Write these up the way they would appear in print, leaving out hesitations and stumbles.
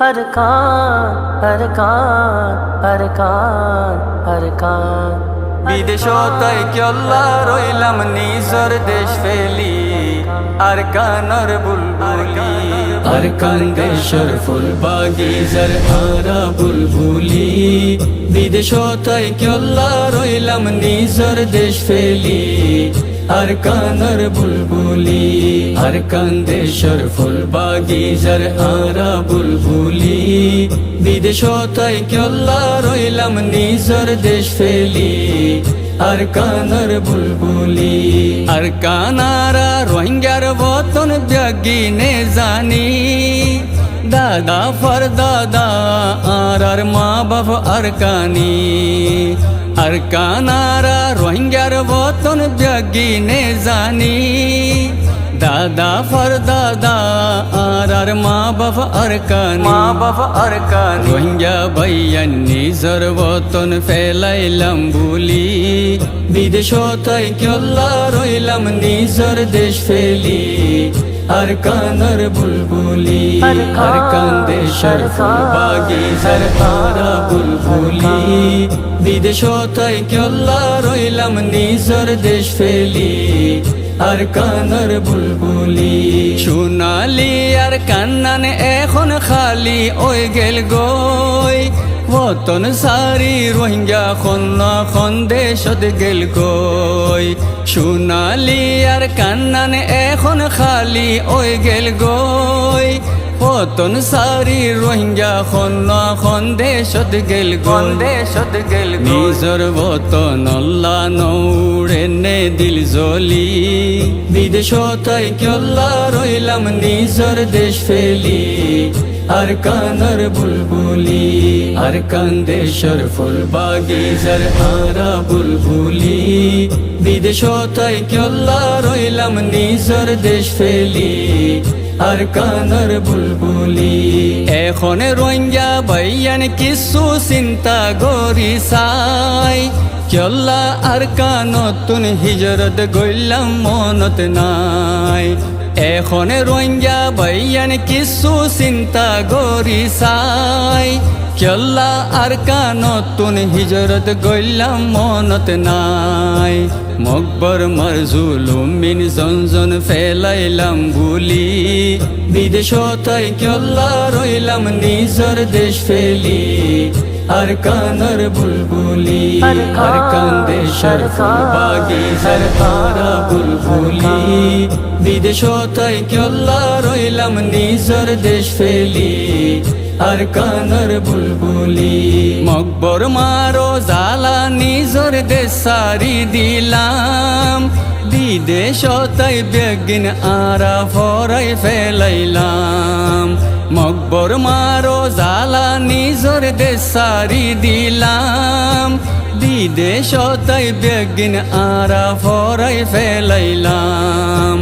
अरकान अरकान अरकान अरकान বিদেশতাই কেল্লা রইলাম নিজর দেশ ফেলি আরকানর বুলবুলি আরকান দেশর ফুল বাগিচার আরা বুলবুলি বিদেশতাই কেল্লা রইলাম নিজর দেশ ফেলি আরকানর বুলবুলি আরকান দেশর ফুল বাগিচার আরা বুলবুলি বিদেশতাই কেল্লা রইলাম নিজর দেশ ফেলি আরকানর বুলবুলি আরকানারা রোহিঙ্গার বতন ব্যাগিনে জানি দাদা ফর দাদা আর মা বাপ আরকানি আরকানারা রোহিঙ্গার বতন ব্যাগিনে জানি দাদা ফর দাদা আর মা বাপ আরকানি রোহিঙ্গা ভাইয়ান নিজর বতন ফেলাইলাম বুলি বিদেশতাই কেল্লা রইলাম নিজর দেশ ফেলি আরকানর বুলবুলি আরকান দেশর ফুল বাগিচার আরা বুলবুলি বিদেশতাই কেল্লা রইলাম নিজর দেশ ফেলি আরকানর বুলবুলি সোনালি আর কান্নান এখন খালি ওই গেল গই বতন সারি রোহিঙ্গা খন দেশত গেল গই সোনালি আর কান্নান এখন খালি ওই গেল গই বতন সারি রোহিঙ্গা খন দেশত গেল নিজর বতন আল্লাহ নৌড়ে নে দিল জলি বিদেশতাই কেল্লা রইলাম নিজর দেশ ফেলি আরকানর বুলবুলি আরকান দেশর ফুল বাগিচার আরা বুলবুলি বিদেশতাই কেল্লা রইলাম নিজর দেশ ফেলি আরকানর বুলবুলি এখন রোহিঙ্গা ভাইয়ান কিছু চিন্তা করি চাই কেল্লা আরকানতুন হিজরত গইলাম মনত নাই এখন রোহিঙ্গা ভাইয়ান কিছু চিন্তা করি চাই কেল্লা আরকানতুন হিজরত গইলাম মনত নাই মকবর মরজুলুমিন জনজন ফেলাইলাম বুলি বিদেশতাই কেল্লা রইলাম নিজর দেশ ফেলি আরকানর বুলবুলি আরকান দেশর ফুল বাগিচার আরা বুলবুলি বিদেশতাই কেল্লা রইলাম নিজর দেশ ফেলি আরকানর বুলবুলি মকবর মারো জালা নিজর দেশ সারি দিলাম বিদেশতাই বেগিন আরা ফরাই ফেলাইলাম মকবর মারো জালা নিজর দেশ সারি দিলাম বিদেশতাই বেগিন আরা ফরাই ফেলাইলাম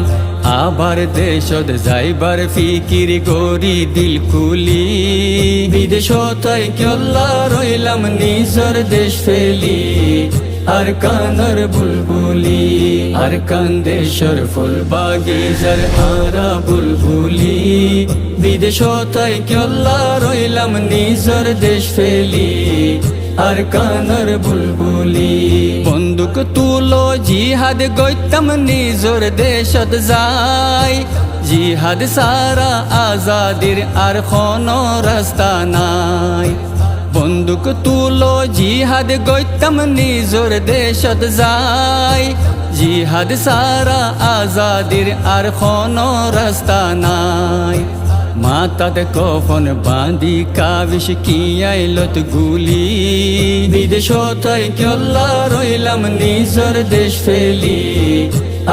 আবার দেশত যাইবার ফিকির গরি দিল খুলি বিদেশতাই কেল্লা রইলাম নিজর দেশ ফেলি আরকানর বুলবুলি আরকান দেশর ফুল বাগিচার আরা বুলবুলি বিদেশতাই কেল্লা রইলাম নিজর দেশ ফেলি আরকানর বুলবুলি বন্দুক তুলো জিহাদ গইতাম নিজর দেশত যাই জিহাদ সারা আজাদির আর কোনো রাস্তা নাই বন্দুক তুলো জিহাদ গইতাম নিজর দেশত যাই জিহাদ সারা আজাদির আর কোনো রাস্তা নাই মাতাত কফন বাঁধি কাবিশ কি আইলত গুলি বিদেশতাই কেল্লা রইলাম নিজর দেশ ফেলি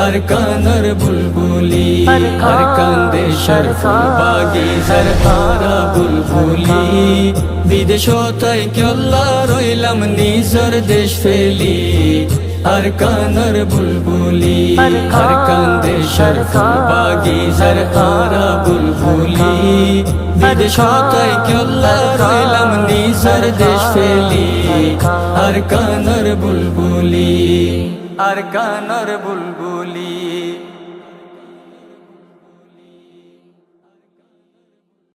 আরকানর বুলবুলি আরকান দেশর ফুল বাগিচার আরা বুলবুলি বিদেশতাই কেল্লা রইলাম নিজর দেশ ফেলি আরকানর বুলবুলি আরকান দেশর ফুল বাগিচার আরা বুলবুলি বিদেশতাই কেল্লা রইলাম নিজর দেশ ফেলি আরকানর বুলবুলি আরকানর বুলবুলি।